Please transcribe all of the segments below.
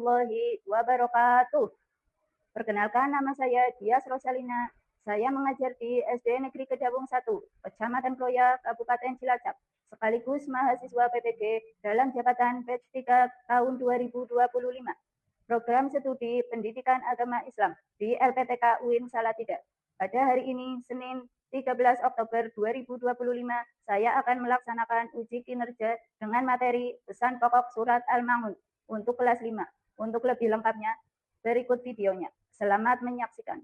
warahmatullahi wabarakatuh. Perkenalkan, nama saya Dias Rosalina. Saya mengajar di SD Negeri Kedawung 1, Kecamatan Ploya, Kabupaten Cilacap, sekaligus mahasiswa PPG dalam jabatan batch 3 tahun 2025. Program studi Pendidikan Agama Islam di LPTK UIN Salatiga. Pada hari ini, Senin 13 Oktober 2025, saya akan melaksanakan uji kinerja dengan materi pesan pokok surat Al-Ma'un untuk kelas 5. Untuk lebih lengkapnya, berikut videonya. Selamat menyaksikan.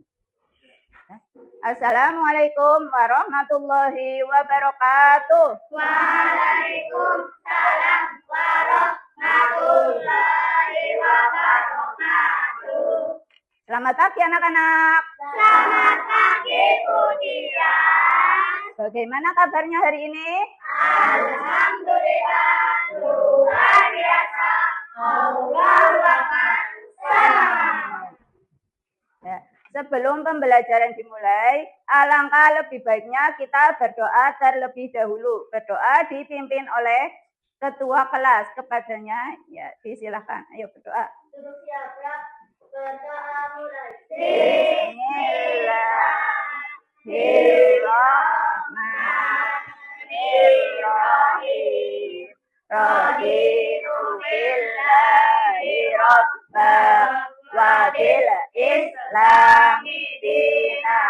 Assalamualaikum warahmatullahi wabarakatuh. Waalaikumsalam warahmatullahi wabarakatuh. Selamat pagi anak-anak. Selamat pagi Bu Dias. Bagaimana kabarnya hari ini? Alhamdulillah luar biasa. Allahu Akbar. Ya. Sebelum pembelajaran dimulai, alangkah lebih baiknya kita berdoa terlebih dahulu. Berdoa dipimpin oleh ketua kelas. Kepadanya, ya disilahkan. Ayo berdoa. Duduk siap. Berdoa mulai. Bismillahirrahmanirrahim. Raditu billahi rabbah wa bil islami dina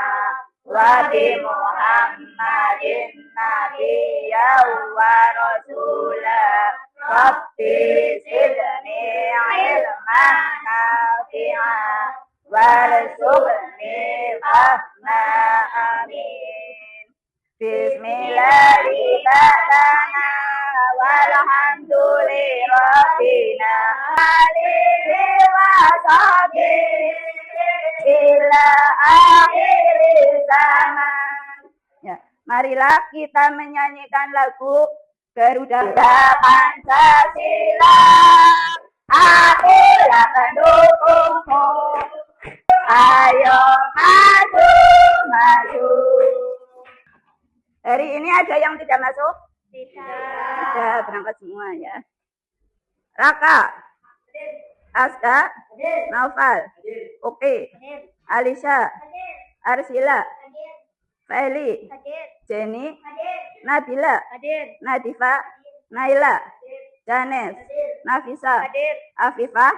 wa bi Muhammadin nabiyyan wa rasulah. Rabbi zidni ilman nafi'an warzuqni fahma. Amin. Bismillahirrahmanirrahim. Walhamdulillahirrabbina alihi wa sahbihi ila akhir zaman. Ya, marilah kita menyanyikan lagu Garuda Pancasila. Akulah pendukungmu. Ayo maju, maju. Hari ini ada yang tidak masuk? Tidak. Sudah berangkat semua ya. Raka, Aska, Naufal, Oke, Alisha, Arsila, Feli, Jenny, Nabila, Nadifa, Naila, Janes, Nafisa, Afifah,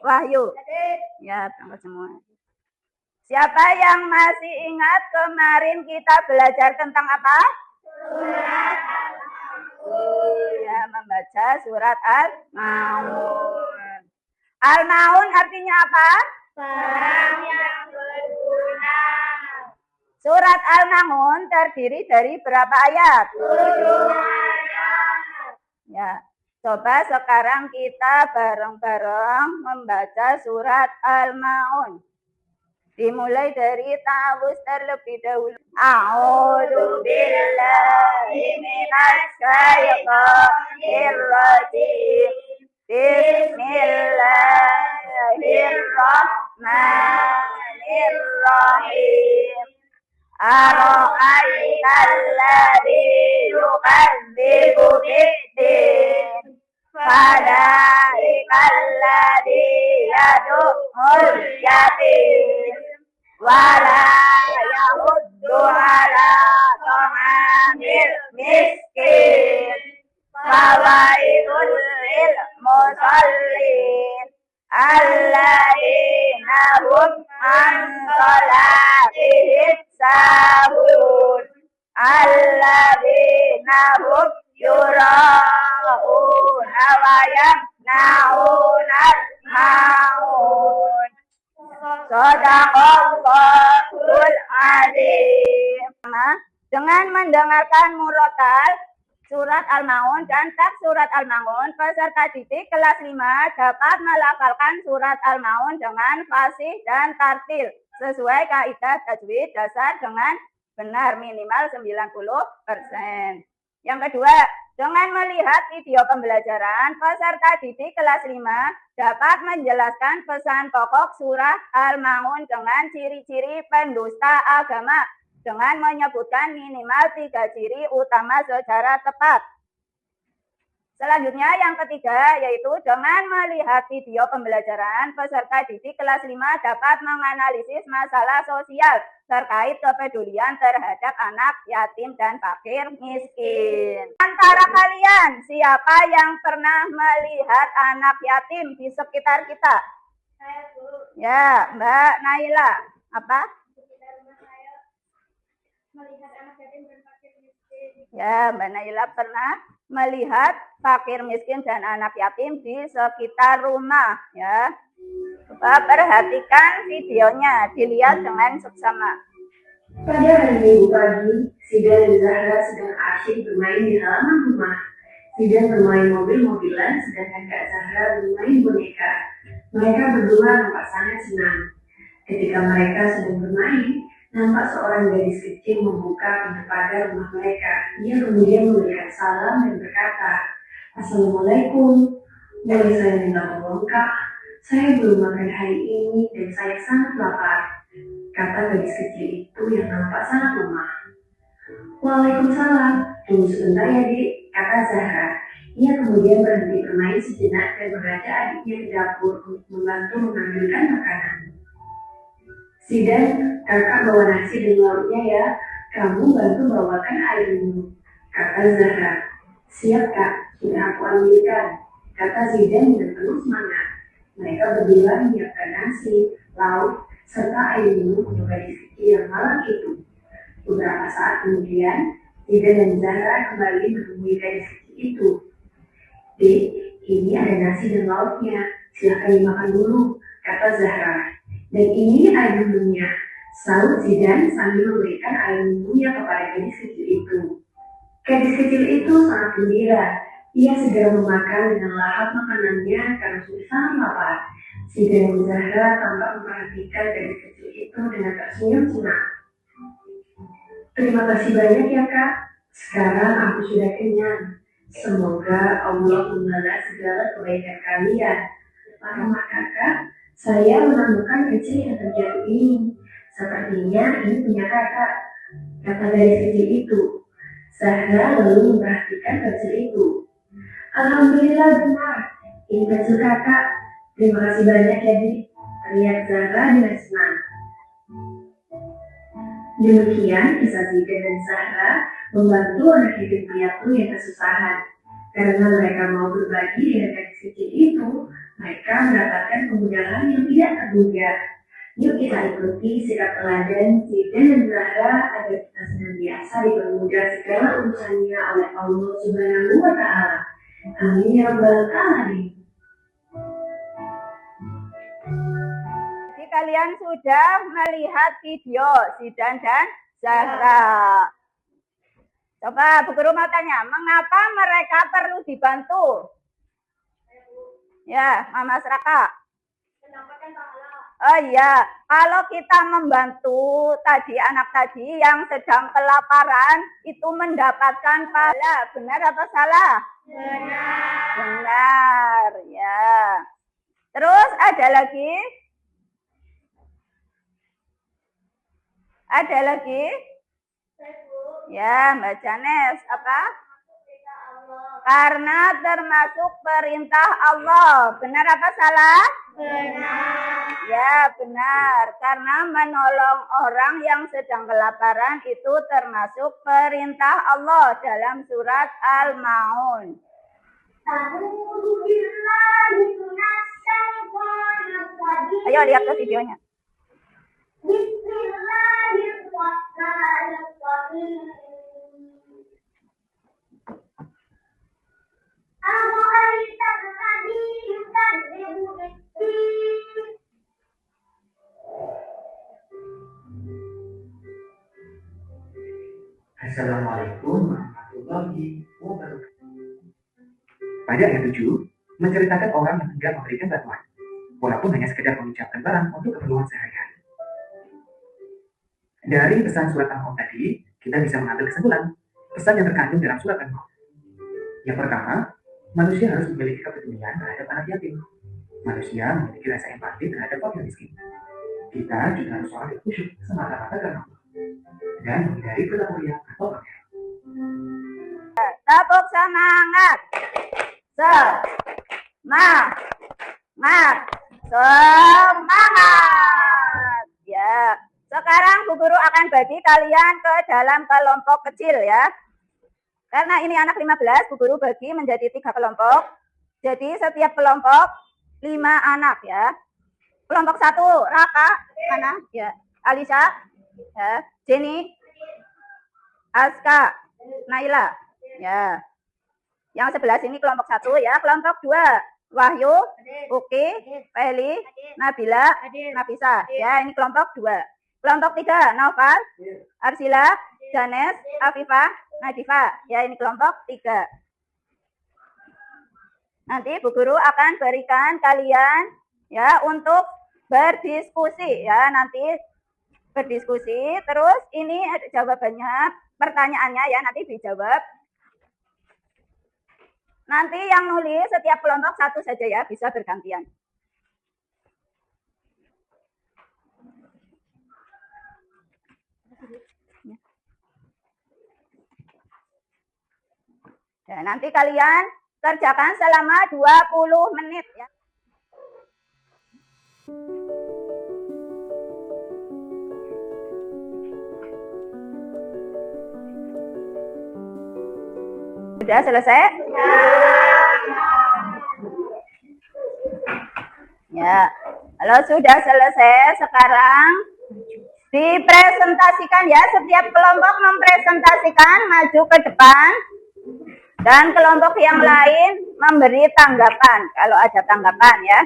Wahyu. Ya, berangkat semua. Siapa yang masih ingat kemarin kita belajar tentang apa? Surat Ya, membaca surat Al-Ma'un. Al-Ma'un artinya apa? barang yang berguna. Surat Al-Ma'un terdiri dari berapa ayat? 7 ayat. Ya, coba sekarang kita bareng-bareng membaca surat Al-Ma'un. Dimulai dari ta'awuz terlebih dahulu. A'udzu billahi minasy syaithanir rajim. Bismillahirrahmanirrahim. Ara'aital ladzi yukadzibu biddin. Fadhalikal ladzi yad'ul yatim. Wala yahuddu ala ta'amil miskin. Fawailul lil musallin alladzina hum an salatihim sahun alladzina hum yura'una wa yamna'unal ma'un. Shadaqallahul azim. Dengan mendengarkan murotal surat Al-Ma'un dan teks surat Al-Ma'un, peserta didik kelas 5 dapat melafalkan surat Al-Ma'un dengan fasih dan tartil sesuai kaidah tajwid dasar dengan benar minimal 90%. Yang kedua, dengan melihat video pembelajaran, peserta didik kelas 5 dapat menjelaskan pesan pokok surat Al-Ma'un dengan ciri-ciri pendusta agama dengan menyebutkan minimal 3 ciri utama secara tepat. Selanjutnya yang ketiga yaitu dengan melihat video pembelajaran, peserta didik kelas 5 dapat menganalisis masalah sosial terkait kepedulian terhadap anak yatim dan fakir miskin. Antara kalian, siapa yang pernah melihat anak yatim di sekitar kita? Saya, Bu. Ya, Mbak Naila. Apa? Di sekitar rumah saya melihat anak yatim dan fakir miskin. Ya, Mbak Naila pernah melihat fakir miskin dan anak yatim di sekitar rumah. Ya, coba perhatikan videonya, dilihat dengan seksama. Pada hari Minggu pagi, Sida dan Zahra sedang asyik bermain di halaman rumah. Sida bermain mobil-mobilan, sedangkan Kak Zahra bermain boneka. Mereka berdua nampak sangat senang. Ketika mereka sedang bermain, nampak seorang gadis kecil membuka pintu pagar rumah mereka. Ia kemudian memberikan salam dan berkata, "Assalamualaikum, boleh saya minta tolong Kak? Saya belum makan hari ini dan saya sangat lapar," kata gadis kecil itu yang nampak sangat lemah. "Waalaikumsalam, tunggu sebentar ya Dik," kata Zahra. Ia kemudian berhenti bermain sejenak dan mengajak adiknya ke dapur untuk membantu mengambilkan makanan. "Sidan, kakak bawa nasi dan lauknya ya, kamu bantu bawakan air minum," kata Zahra. "Siap Kak, sudah aku ambilkan," kata Zidan dengan penuh semangat. Mereka berdua menyiapkan nasi, lauk, serta air minum untuk gadis kecil yang malam itu. Beberapa saat kemudian, Zidan dan Zahra kembali menemui gadis kecil itu. "Dek, ini ada nasi dan lauknya, silahkan dimakan dulu," kata Zahra. "Dan ini air minumnya," sahut Zidan sambil memberikan air minumnya kepada gadis kecil itu. Gadis kecil itu sangat gembira. Ia segera memakan dengan lahap makanannya karena sudah sangat lapar. Zidan dan Zahra tampak memperhatikan gadis kecil itu dengan tersenyum senang. "Terima kasih banyak ya Kak, sekarang aku sudah kenyang. Semoga Allah membalas segala kebaikan kalian. Lama kakak, saya menemukan kecil yang terjatuh ini. Sepertinya ini punya kakak," kata gadis kecil itu. Zahra lalu memperhatikan kecil itu. "Alhamdulillah benar, ini kecil kakak. Terima kasih banyak ya Dik," teriak Zahra dengan senang. Demikian kisah Zidan dan Zahra membantu anak yatim piatu yang kesusahan. Karena mereka mau berbagi dengan gadis kecil itu, mereka mendapatkan kemudahan yang tidak terduga. Yuk kita ikuti sikap teladan Zidan dan Zahra agar kita senantiasa dipermudah segala urusannya oleh Allah Subhanahu wa Ta'ala. Amin ya rabbal alamin. Kalian sudah melihat video Zidan dan Zahra. Coba Bu Guru mau tanya, mengapa mereka perlu dibantu? Ya, Mama Seraka. Mendapatkan pahala. Oh iya, kalau kita membantu tadi anak tadi yang sedang kelaparan itu mendapatkan pahala. Benar atau salah? Benar. Benar, ya. Terus ada lagi? Ada lagi? Ya, Mbak Janes, apa? Karena termasuk perintah Allah. Benar apa salah? Benar. Ya, benar. Karena menolong orang yang sedang kelaparan itu termasuk perintah Allah dalam surat Al-Maun. Ayo lihat ke videonya. Assalamualaikum warahmatullahi wabarakatuh. Pada ayat 7, menceritakan orang yang enggan memberikan bantuan, walaupun hanya sekedar mengucapkan barang untuk keperluan sehari-hari. Dari pesan surat Al-Maun tadi, kita bisa mengambil kesimpulan pesan yang terkandung dalam surat Al-Maun. Yang pertama, manusia harus memiliki kepedulian terhadap anak yatim. Manusia memiliki rasa empati terhadap fakir miskin. Kita juga harus sholat khusyuk semata-mata karena Allah dan menghindari perilaku riya atau pamer. Tepuk semangat. Semangat. Semangat. Ya. Sekarang Bu Guru akan bagi kalian ke dalam kelompok kecil ya. Karena ini anak 15, Bu Guru bagi menjadi 3 kelompok. Jadi setiap kelompok 5 anak ya. Kelompok 1, Raka, mana? Ya. Alisa, ya. Jenny, Aska, Naila, ya. Yang 11 ini kelompok 1 ya. Kelompok 2, Wahyu, Uki, Feli, Nabila, Nafisa. Ya, ini kelompok 2. Kelompok 3, Noval, Arsila, Janes, Afifah, Nadifa. Ya, ini kelompok 3. Nanti Bu Guru akan berikan kalian ya untuk berdiskusi ya. Nanti berdiskusi, terus ini ada jawabannya, pertanyaannya ya nanti dijawab. Nanti yang nulis setiap kelompok 1 saja ya, bisa bergantian. Ya, nanti kalian kerjakan selama 20 menit ya. Sudah selesai? Ya. Kalau sudah selesai, sekarang dipresentasikan ya. Setiap kelompok mempresentasikan maju ke depan. Dan kelompok yang lain memberi tanggapan, kalau ada tanggapan ya.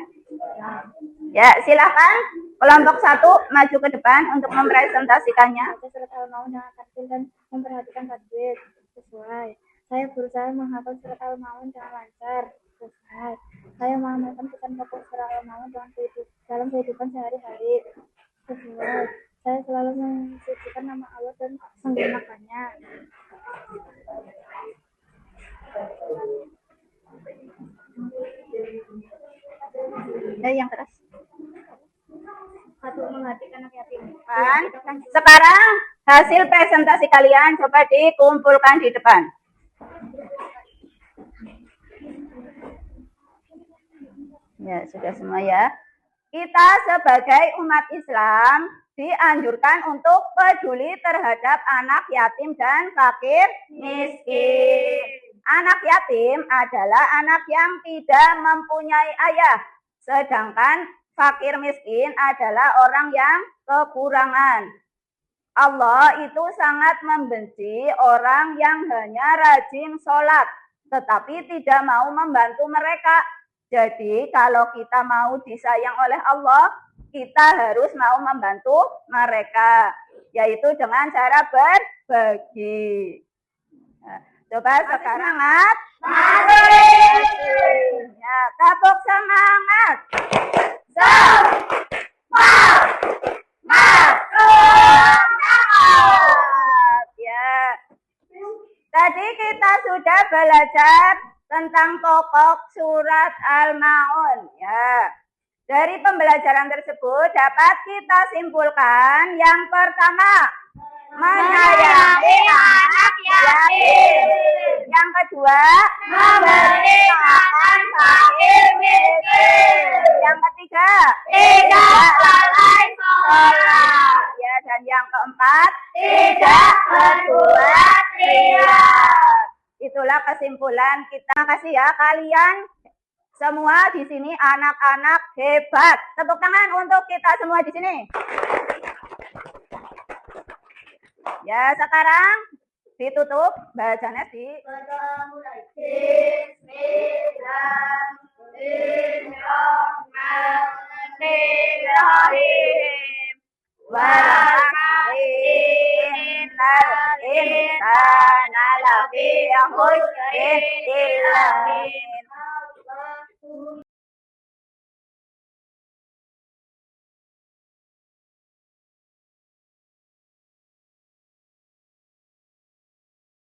Ya, silakan kelompok 1 maju ke depan untuk mempresentasikannya. Surat Al-Maun dengan tartil dan memperhatikan tajwid sesuai. Saya berusaha menghafal surat Al-Maun dengan lancar sesuai. Saya mengamalkan pesan pokok surat Al-Maun dalam kehidupan sehari-hari sesuai. Saya selalu mensucikan nama Allah dan menggunakannya. Yang keras. 1. Menghati anak yatim. Sekarang hasil presentasi kalian coba dikumpulkan di depan. Ya, sudah semua ya. Kita sebagai umat Islam dianjurkan untuk peduli terhadap anak yatim dan fakir miskin. Anak yatim adalah anak yang tidak mempunyai ayah, sedangkan fakir miskin adalah orang yang kekurangan. Allah itu sangat membenci orang yang hanya rajin sholat, tetapi tidak mau membantu mereka. Jadi kalau kita mau disayang oleh Allah, kita harus mau membantu mereka, yaitu dengan cara berbagi. Nah, coba sekarang semangat. Ya, tepuk semangat. Ya. Tadi kita sudah belajar tentang pokok surat Al-Maun ya. Dari pembelajaran tersebut dapat kita simpulkan yang pertama, menyayangi anak yatim. Yang kedua, memberi makan fakir miskin. Yang ketiga, tidak lalai sholat. Ya, dan yang keempat, tidak berbuat riya. Itulah kesimpulan kita. Terima kasih ya kalian semua di sini anak-anak hebat. Tepuk tangan untuk kita semua di sini. Ya, sekarang ditutup bacanya di Bismillahirrahmanirrahim. Innal insana lafi khusrin illa